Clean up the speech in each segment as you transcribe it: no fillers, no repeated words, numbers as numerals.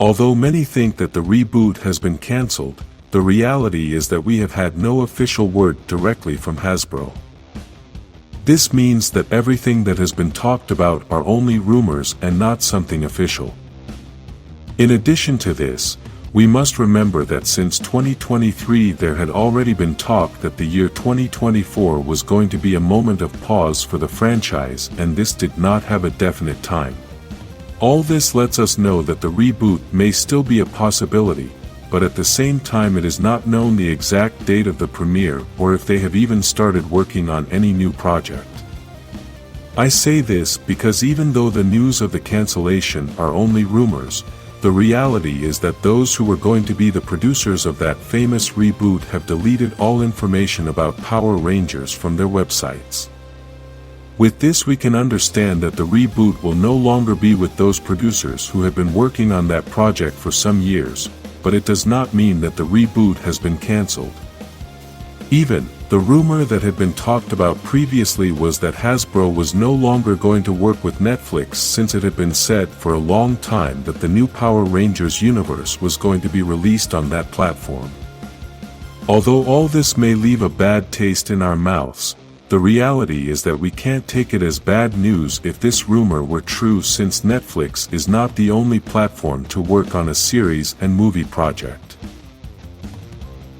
Although many think that the reboot has been cancelled, the reality is that we have had no official word directly from Hasbro. This means that everything that has been talked about are only rumors and not something official. In addition to this, we must remember that since 2023 there had already been talk that the year 2024 was going to be a moment of pause for the franchise, and this did not have a definite time. All this lets us know that the reboot may still be a possibility, but at the same time it is not known the exact date of the premiere or if they have even started working on any new project. I say this because even though the news of the cancellation are only rumors, the reality is that those who were going to be the producers of that famous reboot have deleted all information about Power Rangers from their websites. With this we can understand that the reboot will no longer be with those producers who have been working on that project for some years, but it does not mean that the reboot has been cancelled. Even, the rumor that had been talked about previously was that Hasbro was no longer going to work with Netflix, since it had been said for a long time that the new Power Rangers universe was going to be released on that platform. Although all this may leave a bad taste in our mouths, the reality is that we can't take it as bad news if this rumor were true, since Netflix is not the only platform to work on a series and movie project.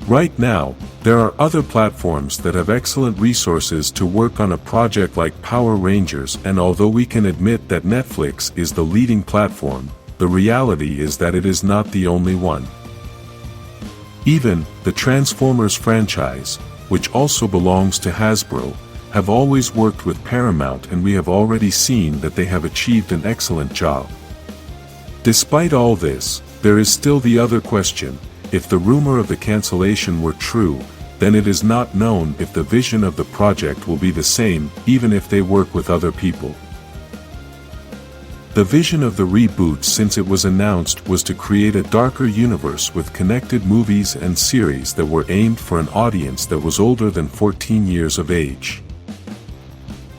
Right now, there are other platforms that have excellent resources to work on a project like Power Rangers, and although we can admit that Netflix is the leading platform, the reality is that it is not the only one. Even, the Transformers franchise, which also belongs to Hasbro, have always worked with Paramount, and we have already seen that they have achieved an excellent job. Despite all this, there is still the other question: if the rumor of the cancellation were true, then it is not known if the vision of the project will be the same, even if they work with other people. The vision of the reboot, since it was announced, was to create a darker universe with connected movies and series that were aimed for an audience that was older than 14 years of age.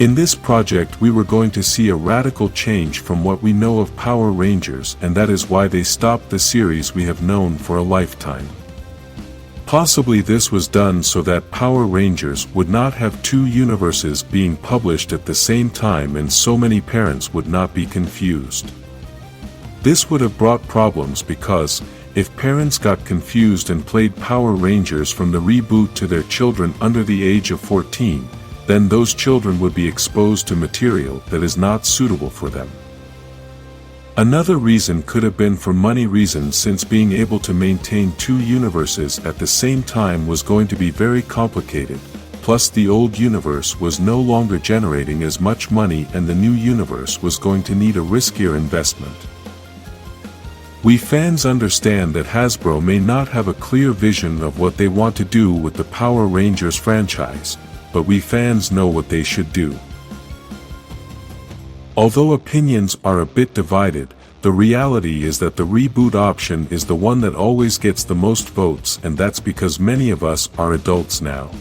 In this project we were going to see a radical change from what we know of Power Rangers, and that is why they stopped the series we have known for a lifetime. Possibly this was done so that Power Rangers would not have two universes being published at the same time, and so many parents would not be confused. This would have brought problems, because if parents got confused and played Power Rangers from the reboot to their children under the age of 14, then those children would be exposed to material that is not suitable for them. Another reason could have been for money reasons, since being able to maintain two universes at the same time was going to be very complicated, plus the old universe was no longer generating as much money and the new universe was going to need a riskier investment. We fans understand that Hasbro may not have a clear vision of what they want to do with the Power Rangers franchise, but we fans know what they should do. Although opinions are a bit divided, the reality is that the reboot option is the one that always gets the most votes, and that's because many of us are adults now.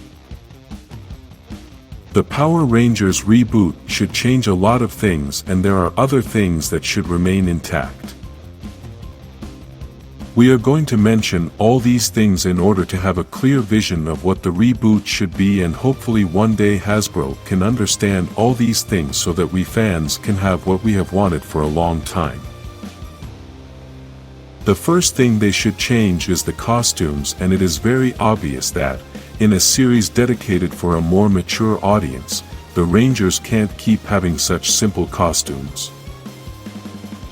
The Power Rangers reboot should change a lot of things, and there are other things that should remain intact. We are going to mention all these things in order to have a clear vision of what the reboot should be, and hopefully one day Hasbro can understand all these things so that we fans can have what we have wanted for a long time. The first thing they should change is the costumes, and it is very obvious that, in a series dedicated for a more mature audience, the Rangers can't keep having such simple costumes.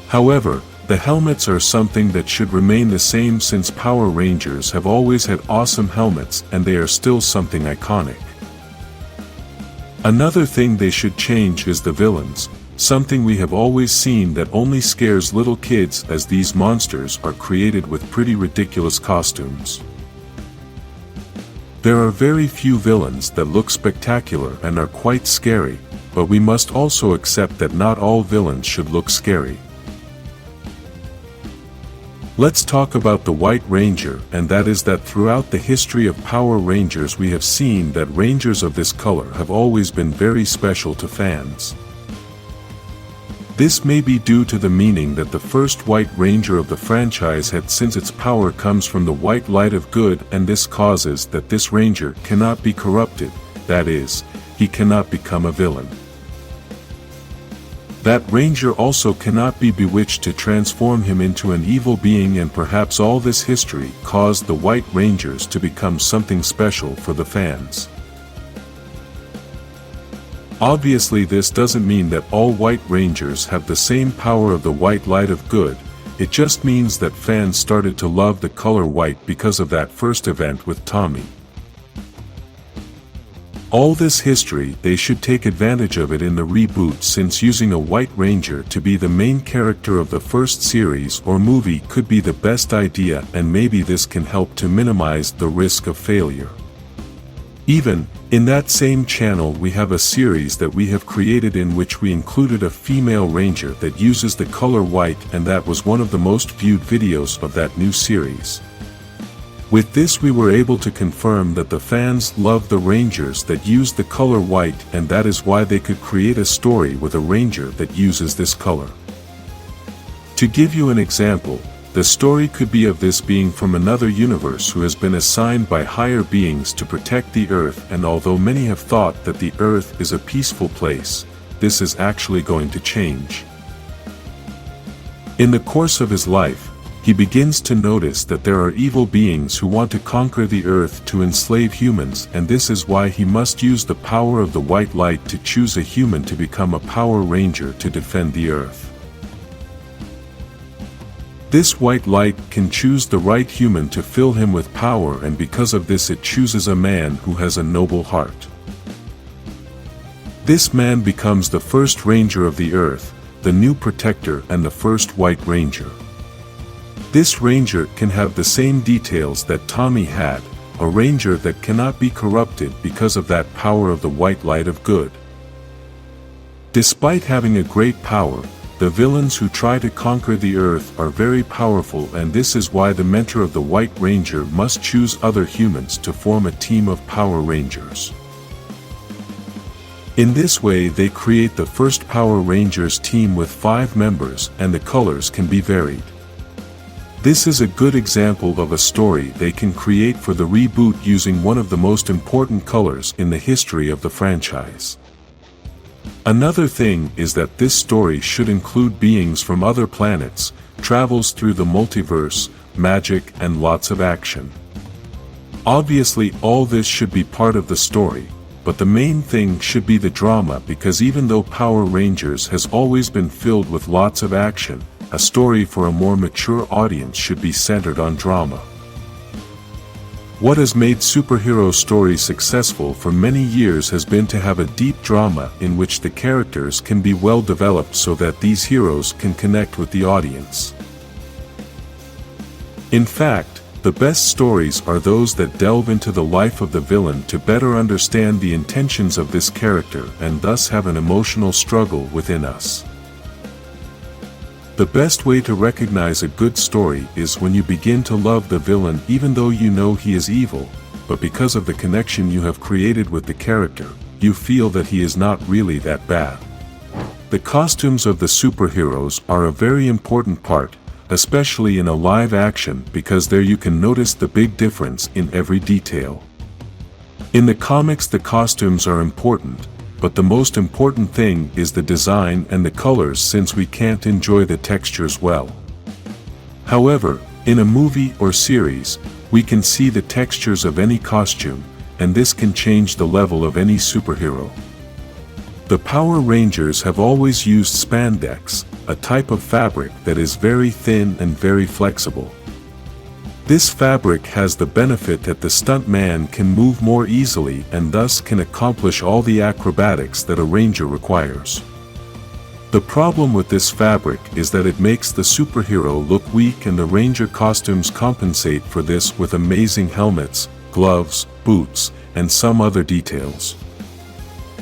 However, the helmets are something that should remain the same, since Power Rangers have always had awesome helmets and they are still something iconic. Another thing they should change is the villains, something we have always seen that only scares little kids, as these monsters are created with pretty ridiculous costumes. There are very few villains that look spectacular and are quite scary, but we must also accept that not all villains should look scary. Let's talk about the White Ranger, and that is that throughout the history of Power Rangers we have seen that Rangers of this color have always been very special to fans. This may be due to the meaning that the first White Ranger of the franchise had, since its power comes from the white light of good, and this causes that this Ranger cannot be corrupted, that is, he cannot become a villain. That Ranger also cannot be bewitched to transform him into an evil being, and perhaps all this history caused the White Rangers to become something special for the fans. Obviously, this doesn't mean that all White Rangers have the same power of the white light of good, it just means that fans started to love the color white because of that first event with Tommy. All this history, they should take advantage of it in the reboot, since using a White Ranger to be the main character of the first series or movie could be the best idea, and maybe this can help to minimize the risk of failure. Even, in that same channel we have a series that we have created in which we included a female ranger that uses the color white, and that was one of the most viewed videos of that new series. With this we were able to confirm that the fans love the rangers that use the color white, and that is why they could create a story with a ranger that uses this color. To give you an example, the story could be of this being from another universe who has been assigned by higher beings to protect the Earth, and although many have thought that the Earth is a peaceful place, this is actually going to change. In the course of his life, he begins to notice that there are evil beings who want to conquer the Earth to enslave humans, and this is why he must use the power of the white light to choose a human to become a Power Ranger to defend the Earth. This white light can choose the right human to fill him with power, and because of this it chooses a man who has a noble heart. This man becomes the first Ranger of the Earth, the new protector and the first White Ranger. This Ranger can have the same details that Tommy had, a Ranger that cannot be corrupted because of that power of the white light of good. Despite having a great power, the villains who try to conquer the Earth are very powerful, and this is why the mentor of the White Ranger must choose other humans to form a team of Power Rangers. In this way they create the first Power Rangers team with 5 members, and the colors can be varied. This is a good example of a story they can create for the reboot using one of the most important colors in the history of the franchise. Another thing is that this story should include beings from other planets, travels through the multiverse, magic, and lots of action. Obviously all this should be part of the story, but the main thing should be the drama, because even though Power Rangers has always been filled with lots of action, a story for a more mature audience should be centered on drama. What has made superhero stories successful for many years has been to have a deep drama in which the characters can be well developed so that these heroes can connect with the audience. In fact, the best stories are those that delve into the life of the villain to better understand the intentions of this character and thus have an emotional struggle within us. The best way to recognize a good story is when you begin to love the villain even though you know he is evil, but because of the connection you have created with the character, you feel that he is not really that bad. The costumes of the superheroes are a very important part, especially in a live action, because there you can notice the big difference in every detail. In the comics the costumes are important, but the most important thing is the design and the colors, since we can't enjoy the textures well. However, in a movie or series, we can see the textures of any costume, and this can change the level of any superhero. The Power Rangers have always used spandex, a type of fabric that is very thin and very flexible. This fabric has the benefit that the stuntman can move more easily and thus can accomplish all the acrobatics that a ranger requires. The problem with this fabric is that it makes the superhero look weak, and the ranger costumes compensate for this with amazing helmets, gloves, boots, and some other details.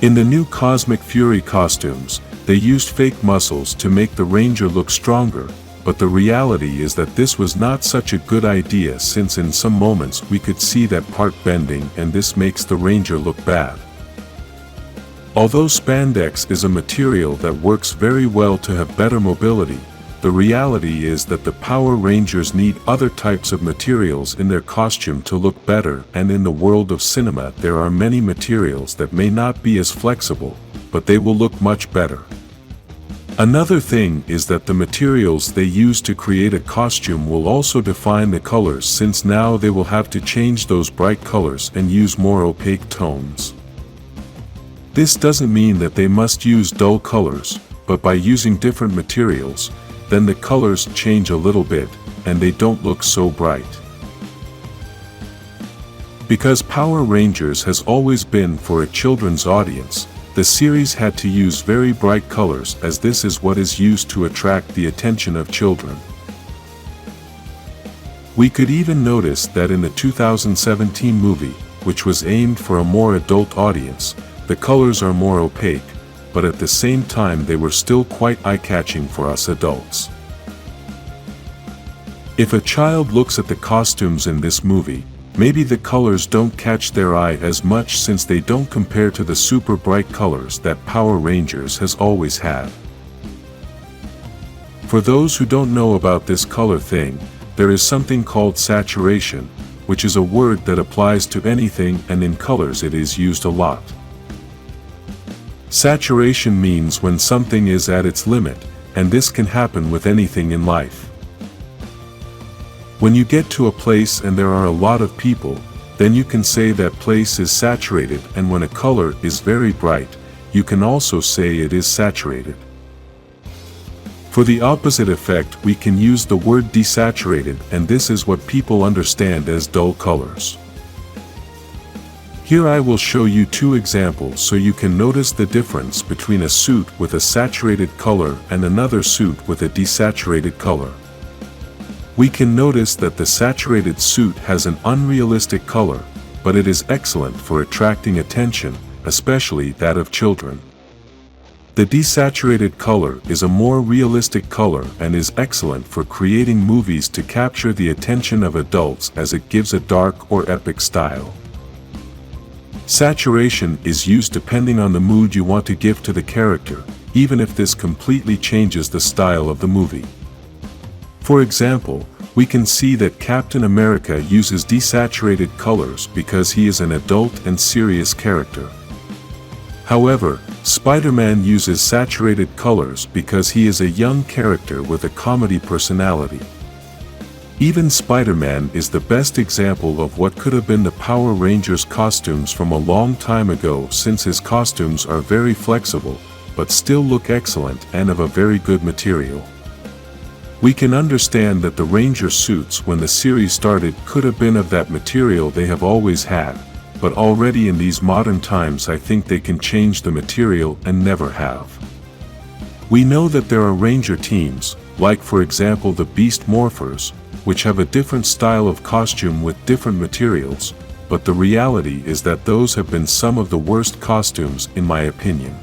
In the new Cosmic Fury costumes, they used fake muscles to make the ranger look stronger, but the reality is that this was not such a good idea, since in some moments we could see that part bending, and this makes the ranger look bad. Although spandex is a material that works very well to have better mobility, the reality is that the Power Rangers need other types of materials in their costume to look better, and in the world of cinema there are many materials that may not be as flexible, but they will look much better. Another thing is that the materials they use to create a costume will also define the colors, since now they will have to change those bright colors and use more opaque tones. This doesn't mean that they must use dull colors, but by using different materials, then the colors change a little bit, and they don't look so bright. Because Power Rangers has always been for a children's audience, the series had to use very bright colors, as this is what is used to attract the attention of children. We could even notice that in the 2017 movie, which was aimed for a more adult audience, the colors are more opaque, but at the same time they were still quite eye-catching for us adults. If a child looks at the costumes in this movie, maybe the colors don't catch their eye as much, since they don't compare to the super bright colors that Power Rangers has always had. For those who don't know about this color thing, there is something called saturation, which is a word that applies to anything, and in colors it is used a lot. Saturation means when something is at its limit, and this can happen with anything in life. When you get to a place and there are a lot of people, then you can say that place is saturated, and when a color is very bright, you can also say it is saturated. For the opposite effect, we can use the word desaturated, and this is what people understand as dull colors. Here I will show you two examples so you can notice the difference between a suit with a saturated color and another suit with a desaturated color. We can notice that the saturated suit has an unrealistic color, but it is excellent for attracting attention, especially that of children. The desaturated color is a more realistic color and is excellent for creating movies to capture the attention of adults, as it gives a dark or epic style. Saturation is used depending on the mood you want to give to the character, even if this completely changes the style of the movie. For example, we can see that Captain America uses desaturated colors because he is an adult and serious character. However, Spider-Man uses saturated colors because he is a young character with a comedy personality. Even Spider-Man is the best example of what could have been the Power Rangers costumes from a long time ago, since his costumes are very flexible, but still look excellent and of a very good material. We can understand that the Ranger suits when the series started could have been of that material they have always had, but already in these modern times I think they can change the material and never have. We know that there are Ranger teams, like for example the Beast Morphers, which have a different style of costume with different materials, but the reality is that those have been some of the worst costumes in my opinion.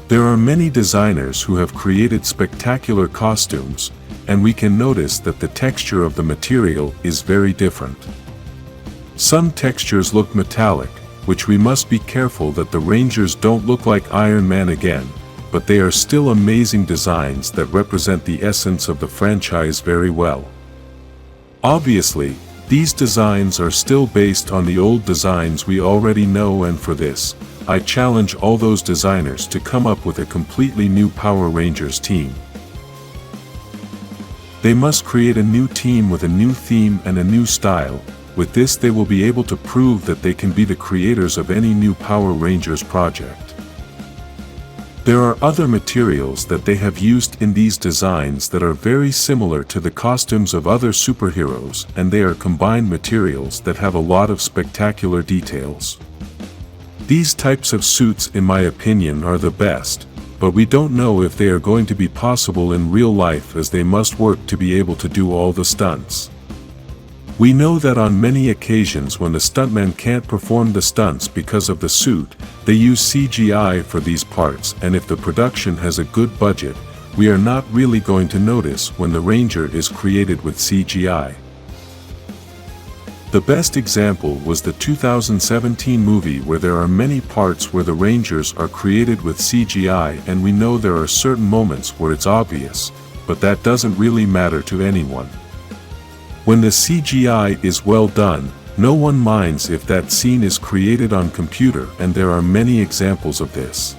There are many designers who have created spectacular costumes, and we can notice that the texture of the material is very different. Some textures look metallic, which we must be careful that the Rangers don't look like Iron Man again, but they are still amazing designs that represent the essence of the franchise very well. Obviously, these designs are still based on the old designs we already know, and for this, I challenge all those designers to come up with a completely new Power Rangers team. They must create a new team with a new theme and a new style. With this they will be able to prove that they can be the creators of any new Power Rangers project. There are other materials that they have used in these designs that are very similar to the costumes of other superheroes, and they are combined materials that have a lot of spectacular details. These types of suits in my opinion are the best, but we don't know if they are going to be possible in real life, as they must work to be able to do all the stunts. We know that on many occasions when the stuntmen can't perform the stunts because of the suit, they use CGI for these parts, and if the production has a good budget, we are not really going to notice when the Ranger is created with CGI. The best example was the 2017 movie where there are many parts where the Rangers are created with CGI, and we know there are certain moments where it's obvious, but that doesn't really matter to anyone. When the CGI is well done, no one minds if that scene is created on computer, and there are many examples of this.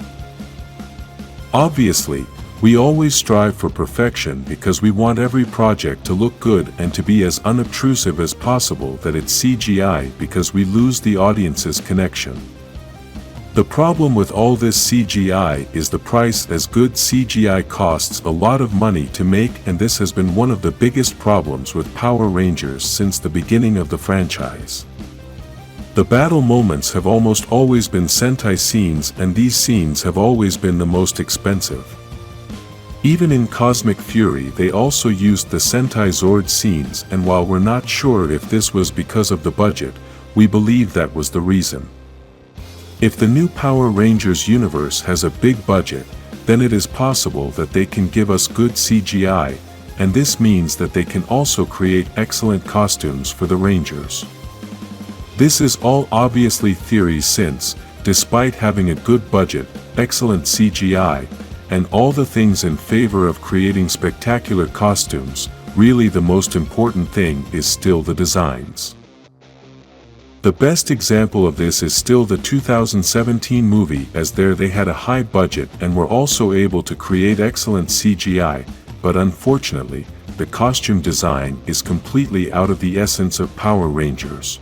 Obviously, we always strive for perfection because we want every project to look good and to be as unobtrusive as possible that it's CGI, because we lose the audience's connection. The problem with all this CGI is the price, as good CGI costs a lot of money to make, and this has been one of the biggest problems with Power Rangers since the beginning of the franchise. The battle moments have almost always been Sentai scenes, and these scenes have always been the most expensive. Even in Cosmic Fury they also used the Sentai Zord scenes, and while we're not sure if this was because of the budget, we believe that was the reason. If the new Power Rangers universe has a big budget, then it is possible that they can give us good CGI, and this means that they can also create excellent costumes for the Rangers. This is all obviously theory, since, despite having a good budget, excellent CGI, and all the things in favor of creating spectacular costumes, really the most important thing is still the designs. The best example of this is still the 2017 movie, as there they had a high budget and were also able to create excellent CGI, but unfortunately, the costume design is completely out of the essence of Power Rangers.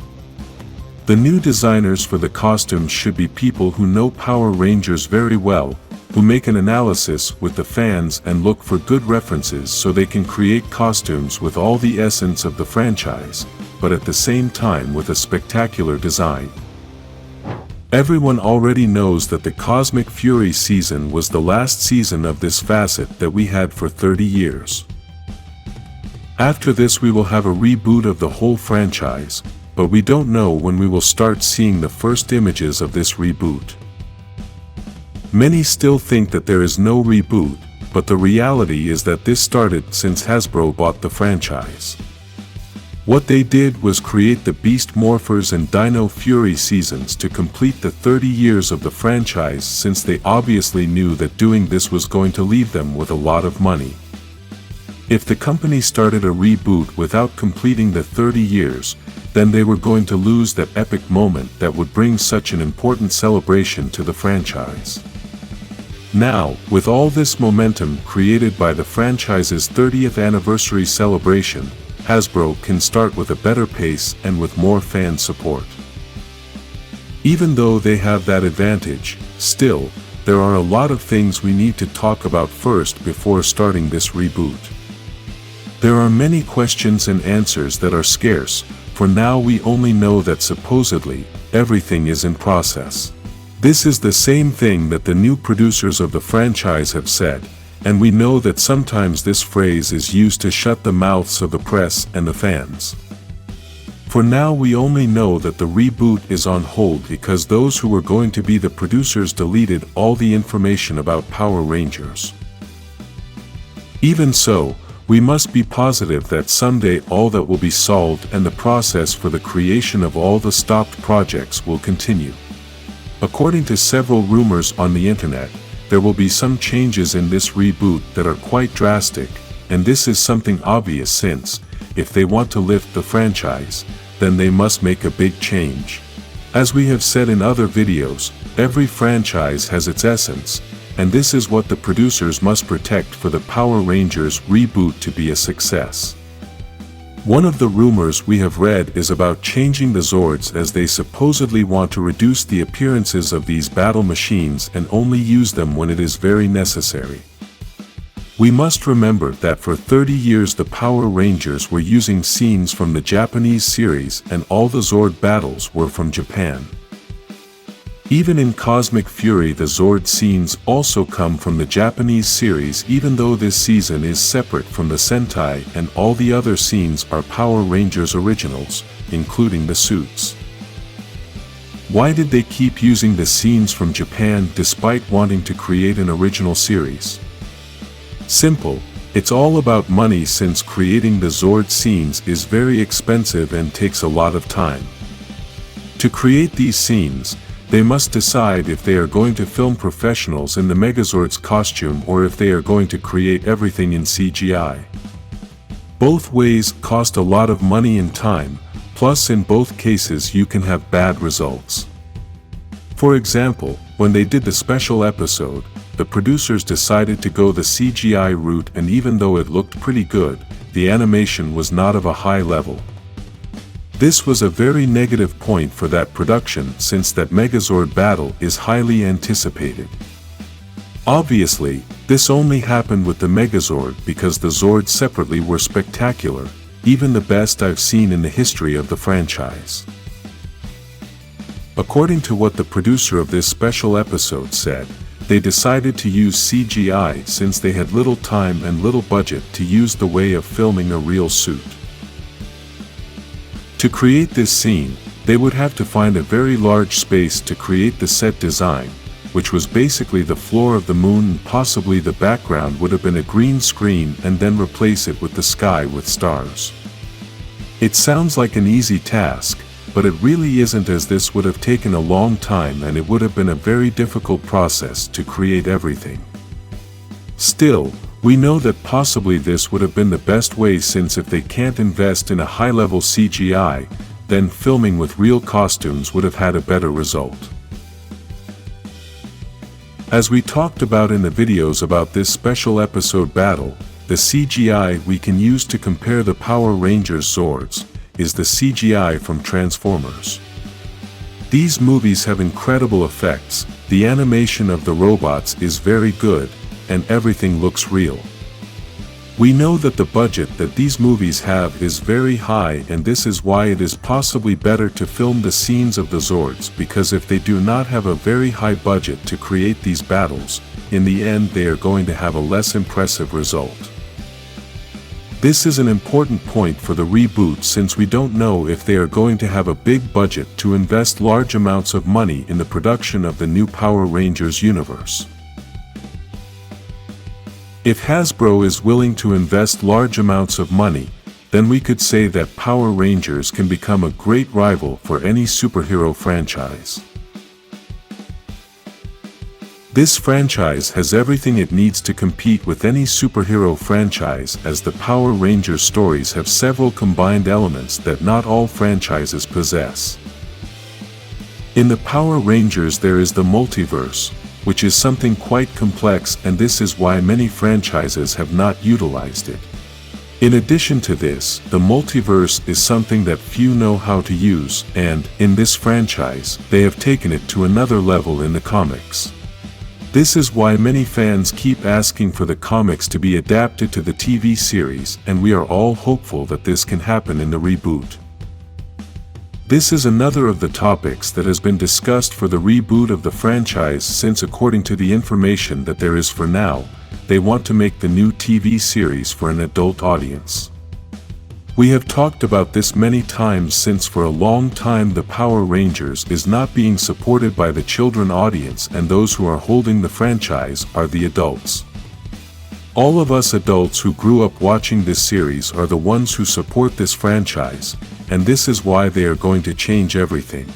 The new designers for the costumes should be people who know Power Rangers very well, who make an analysis with the fans and look for good references so they can create costumes with all the essence of the franchise, but at the same time with a spectacular design. Everyone already knows that the Cosmic Fury season was the last season of this facet that we had for 30 years. After this we will have a reboot of the whole franchise, but we don't know when we will start seeing the first images of this reboot. Many still think that there is no reboot, but the reality is that this started since Hasbro bought the franchise. What they did was create the Beast Morphers and Dino Fury seasons to complete the 30 years of the franchise, since they obviously knew that doing this was going to leave them with a lot of money. If the company started a reboot without completing the 30 years, then they were going to lose that epic moment that would bring such an important celebration to the franchise. Now, with all this momentum created by the franchise's 30th anniversary celebration, Hasbro can start with a better pace and with more fan support. Even though they have that advantage, still, there are a lot of things we need to talk about first before starting this reboot. There are many questions and answers that are scarce. For now we only know that supposedly, everything is in process. This is the same thing that the new producers of the franchise have said, and we know that sometimes this phrase is used to shut the mouths of the press and the fans. For now we only know that the reboot is on hold because those who were going to be the producers deleted all the information about Power Rangers. Even so, we must be positive that someday all that will be solved and the process for the creation of all the stopped projects will continue. According to several rumors on the internet, there will be some changes in this reboot that are quite drastic, and this is something obvious since, if they want to lift the franchise, then they must make a big change. As we have said in other videos, every franchise has its essence, and this is what the producers must protect for the Power Rangers reboot to be a success. One of the rumors we have read is about changing the Zords, as they supposedly want to reduce the appearances of these battle machines and only use them when it is very necessary. We must remember that for 30 years the Power Rangers were using scenes from the Japanese series, and all the Zord battles were from Japan. Even in Cosmic Fury the Zord scenes also come from the Japanese series, even though this season is separate from the Sentai, and all the other scenes are Power Rangers originals, including the suits. Why did they keep using the scenes from Japan despite wanting to create an original series? Simple, It's all about money since creating the Zord scenes is very expensive and takes a lot of time. To create these scenes, they must decide if they are going to film professionals in the Megazord's costume or if they are going to create everything in CGI. Both ways cost a lot of money and time, plus in both cases you can have bad results. For example, when they did the special episode, the producers decided to go the CGI route, and even though it looked pretty good, the animation was not of a high level. This was a very negative point for that production since that Megazord battle is highly anticipated. Obviously, this only happened with the Megazord because the Zords separately were spectacular, even the best I've seen in the history of the franchise. According to what the producer of this special episode said, they decided to use CGI since they had little time and little budget to use the way of filming a real suit. To create this scene, they would have to find a very large space to create the set design, which was basically the floor of the moon, and possibly the background would have been a green screen, and then replace it with the sky with stars. It sounds like an easy task, but it really isn't, as this would have taken a long time and it would have been a very difficult process to create everything. Still, we know that possibly this would have been the best way, since if they can't invest in a high-level CGI, then filming with real costumes would have had a better result. As we talked about in the videos about this special episode battle, the CGI we can use to compare the Power Rangers Zords is the CGI from Transformers. These movies have incredible effects, the animation of the robots is very good, and everything looks real. We know that the budget that these movies have is very high, and this is why it is possibly better to film the scenes of the Zords, because if they do not have a very high budget to create these battles, in the end they are going to have a less impressive result. This is an important point for the reboot, since we don't know if they are going to have a big budget to invest large amounts of money in the production of the new Power Rangers universe. If Hasbro is willing to invest large amounts of money, then we could say that Power Rangers can become a great rival for any superhero franchise. This franchise has everything it needs to compete with any superhero franchise, as the Power Rangers stories have several combined elements that not all franchises possess. In the Power Rangers there is the multiverse, which is something quite complex, and this is why many franchises have not utilized it. In addition to this, the multiverse is something that few know how to use, and, in this franchise, they have taken it to another level in the comics. This is why many fans keep asking for the comics to be adapted to the TV series, and we are all hopeful that this can happen in the reboot. This is another of the topics that has been discussed for the reboot of the franchise, since according to the information that there is for now, they want to make the new TV series for an adult audience. We have talked about this many times, since for a long time the Power Rangers is not being supported by the children audience, and those who are holding the franchise are the adults. All of us adults who grew up watching this series are the ones who support this franchise, and this is why they are going to change everything.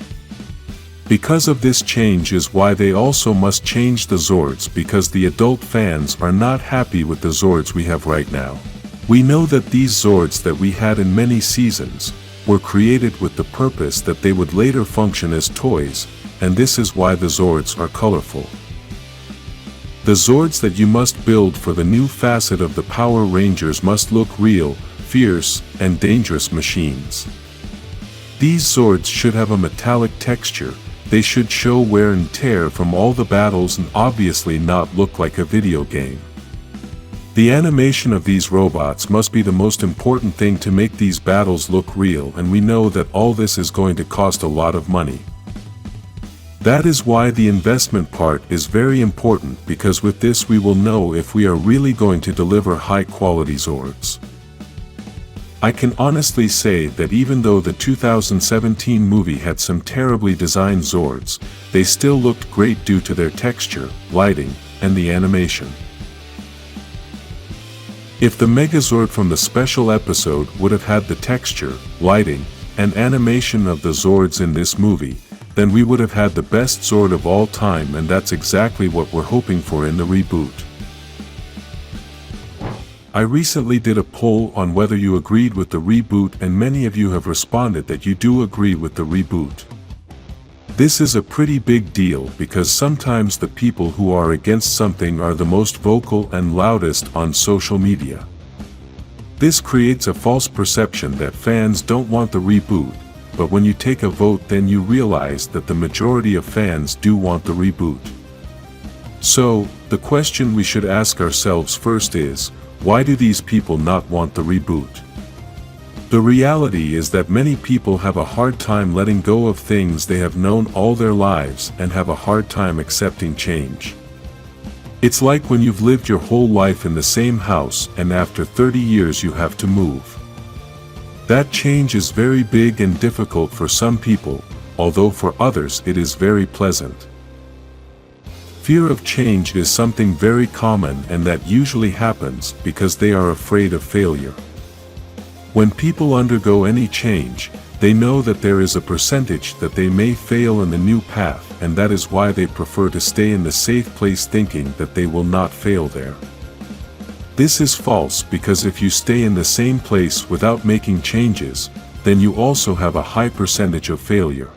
Because of this change is why they also must change the Zords, because the adult fans are not happy with the Zords we have right now. We know that these Zords that we had in many seasons were created with the purpose that they would later function as toys, and this is why the Zords are colorful. The Zords that you must build for the new facet of the Power Rangers must look real, fierce, and dangerous machines. These Zords should have a metallic texture, they should show wear and tear from all the battles, and obviously not look like a video game. The animation of these robots must be the most important thing to make these battles look real, and we know that all this is going to cost a lot of money. That is why the investment part is very important, because with this we will know if we are really going to deliver high-quality Zords. I can honestly say that even though the 2017 movie had some terribly designed Zords, they still looked great due to their texture, lighting, and the animation. If the Megazord from the special episode would have had the texture, lighting, and animation of the Zords in this movie, then we would have had the best Zord of all time, and that's exactly what we're hoping for in the reboot. I recently did a poll on whether you agreed with the reboot, and many of you have responded that you do agree with the reboot. This is a pretty big deal because sometimes the people who are against something are the most vocal and loudest on social media. This creates a false perception that fans don't want the reboot, but when you take a vote then you realize that the majority of fans do want the reboot. So, the question we should ask ourselves first is, why do these people not want the reboot? The reality is that many people have a hard time letting go of things they have known all their lives and have a hard time accepting change. It's like when you've lived your whole life in the same house and after 30 years you have to move. That change is very big and difficult for some people, although for others it is very pleasant. Fear of change is something very common, and that usually happens because they are afraid of failure. When people undergo any change, they know that there is a percentage that they may fail in the new path, and that is why they prefer to stay in the safe place thinking that they will not fail there. This is false, because if you stay in the same place without making changes, then you also have a high percentage of failure.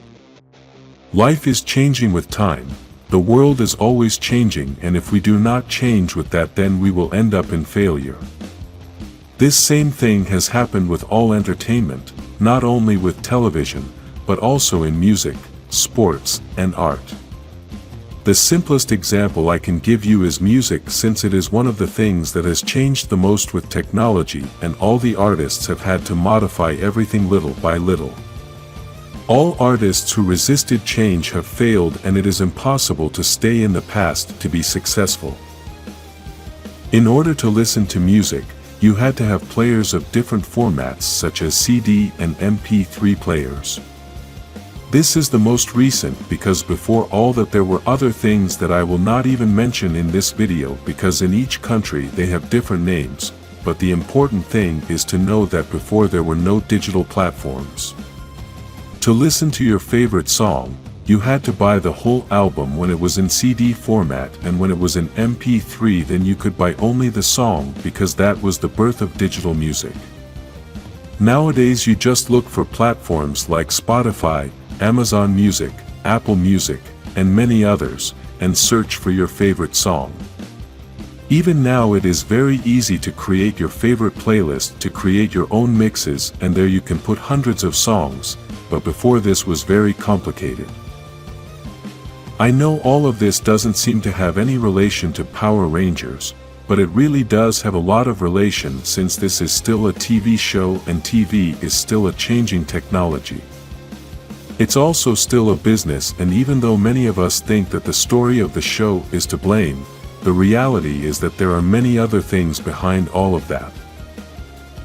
Life is changing with time. The world is always changing, and if we do not change with that, then we will end up in failure. This same thing has happened with all entertainment, not only with television, but also in music, sports, and art. The simplest example I can give you is music, since it is one of the things that has changed the most with technology, and all the artists have had to modify everything little by little. All artists who resisted change have failed, and it is impossible to stay in the past to be successful. In order to listen to music, you had to have players of different formats such as CD and MP3 players. This is the most recent, because before all that there were other things that I will not even mention in this video because in each country they have different names, but the important thing is to know that before there were no digital platforms. To listen to your favorite song, you had to buy the whole album when it was in CD format, and when it was in MP3 then you could buy only the song, because that was the birth of digital music. Nowadays you just look for platforms like Spotify, Amazon Music, Apple Music, and many others, and search for your favorite song. Even now it is very easy to create your favorite playlist, to create your own mixes, and there you can put hundreds of songs, but before this was very complicated. I know all of this doesn't seem to have any relation to Power Rangers, but it really does have a lot of relation, since this is still a TV show and TV is still a changing technology. It's also still a business, and even though many of us think that the story of the show is to blame, the reality is that there are many other things behind all of that.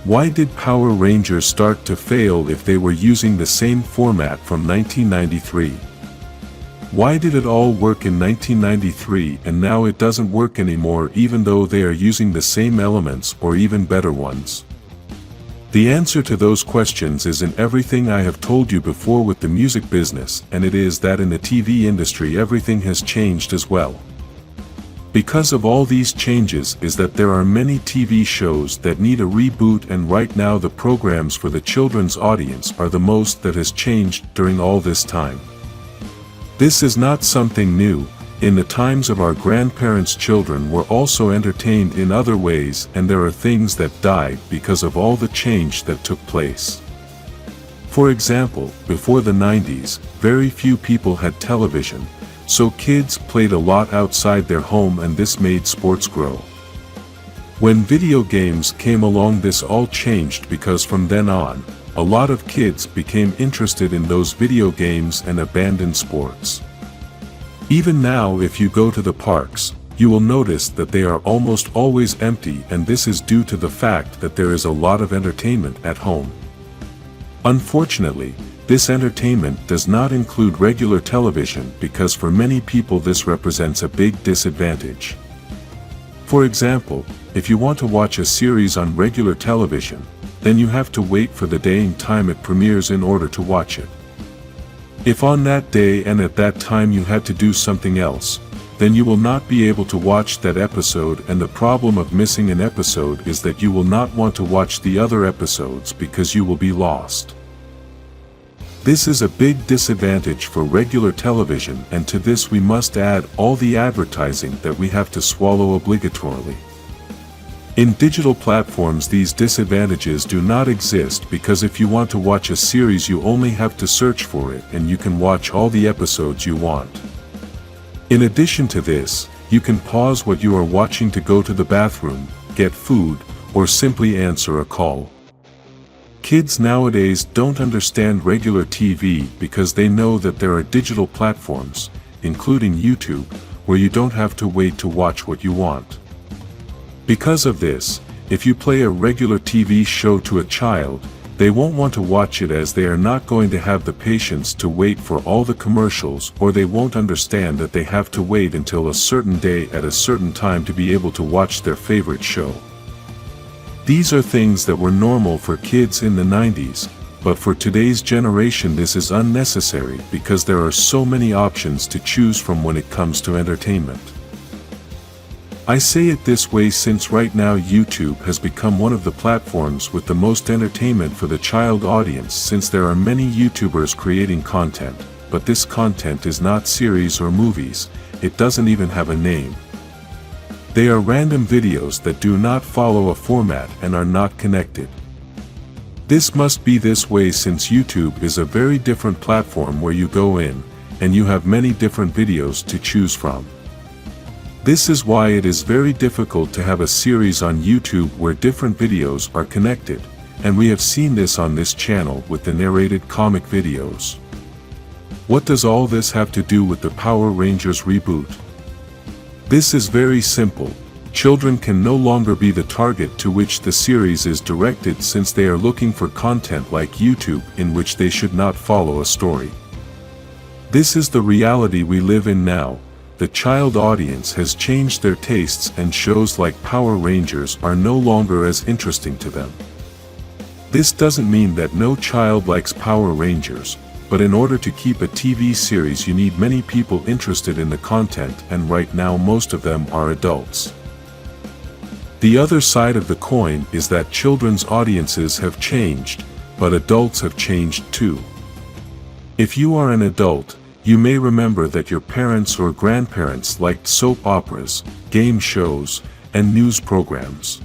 Why did Power Rangers start to fail if they were using the same format from 1993? Why did it all work in 1993 and now it doesn't work anymore, even though they are using the same elements or even better ones? The answer to those questions is in everything I have told you before with the music business, and it is that in the TV industry everything has changed as well. Because of all these changes is that there are many TV shows that need a reboot, and right now the programs for the children's audience are the most that has changed during all this time. This is not something new. In the times of our grandparents, children were also entertained in other ways, and there are things that died because of all the change that took place. For example, before the 90s, very few people had television, so kids played a lot outside their home, and this made sports grow. When video games came along, this all changed, because from then on, a lot of kids became interested in those video games and abandoned sports. Even now, if you go to the parks, you will notice that they are almost always empty, and this is due to the fact that there is a lot of entertainment at home. Unfortunately, this entertainment does not include regular television, because for many people this represents a big disadvantage. For example, If you want to watch a series on regular television, then you have to wait for the day and time it premieres in order to watch it. If on that day and at that time you had to do something else, then you will not be able to watch that episode, and the problem of missing an episode is that you will not want to watch the other episodes because you will be lost. This is a big disadvantage for regular television, and to this we must add all the advertising that we have to swallow obligatorily. In digital platforms these disadvantages do not exist, because if you want to watch a series you only have to search for it and you can watch all the episodes you want. In addition to this, you can pause what you are watching to go to the bathroom, get food, or simply answer a call. Kids nowadays don't understand regular TV because they know that there are digital platforms, including YouTube, where you don't have to wait to watch what you want. Because of this, if you play a regular TV show to a child, they won't want to watch it, as they are not going to have the patience to wait for all the commercials, or they won't understand that they have to wait until a certain day at a certain time to be able to watch their favorite show. These are things that were normal for kids in the 90s, but for today's generation this is unnecessary because there are so many options to choose from when it comes to entertainment. I say it this way since right now YouTube has become one of the platforms with the most entertainment for the child audience, since there are many YouTubers creating content, but this content is not series or movies, it doesn't even have a name. They are random videos that do not follow a format and are not connected. This must be this way since YouTube is a very different platform where you go in, and you have many different videos to choose from. This is why it is very difficult to have a series on YouTube where different videos are connected, and we have seen this on this channel with the narrated comic videos. What does all this have to do with the Power Rangers reboot? This is very simple. Children can no longer be the target to which the series is directed, since they are looking for content like YouTube in which they should not follow a story. This is the reality we live in now. The child audience has changed their tastes, and shows like Power Rangers are no longer as interesting to them. This doesn't mean that no child likes Power Rangers, but in order to keep a TV series you need many people interested in the content, and right now most of them are adults. The other side of the coin is that children's audiences have changed, but adults have changed too. If you are an adult, you may remember that your parents or grandparents liked soap operas, game shows, and news programs.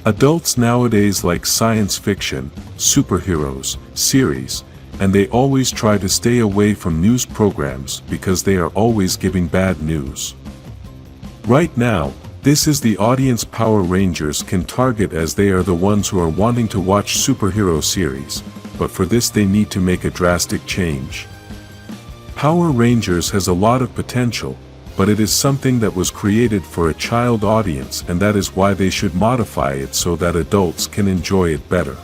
Adults nowadays like science fiction, superheroes, series, and they always try to stay away from news programs because they are always giving bad news. Right now, this is the audience Power Rangers can target, as they are the ones who are wanting to watch superhero series, but for this they need to make a drastic change. Power Rangers has a lot of potential, but it is something that was created for a child audience, and that is why they should modify it so that adults can enjoy it better.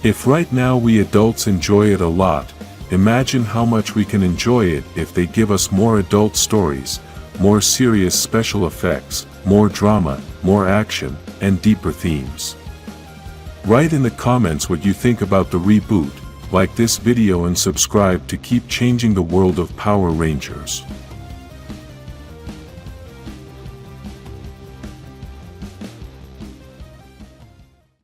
If right now we adults enjoy it a lot, imagine how much we can enjoy it if they give us more adult stories, more serious special effects, more drama, more action, and deeper themes. Write in the comments what you think about the reboot. Like this video and subscribe to keep changing the world of Power Rangers.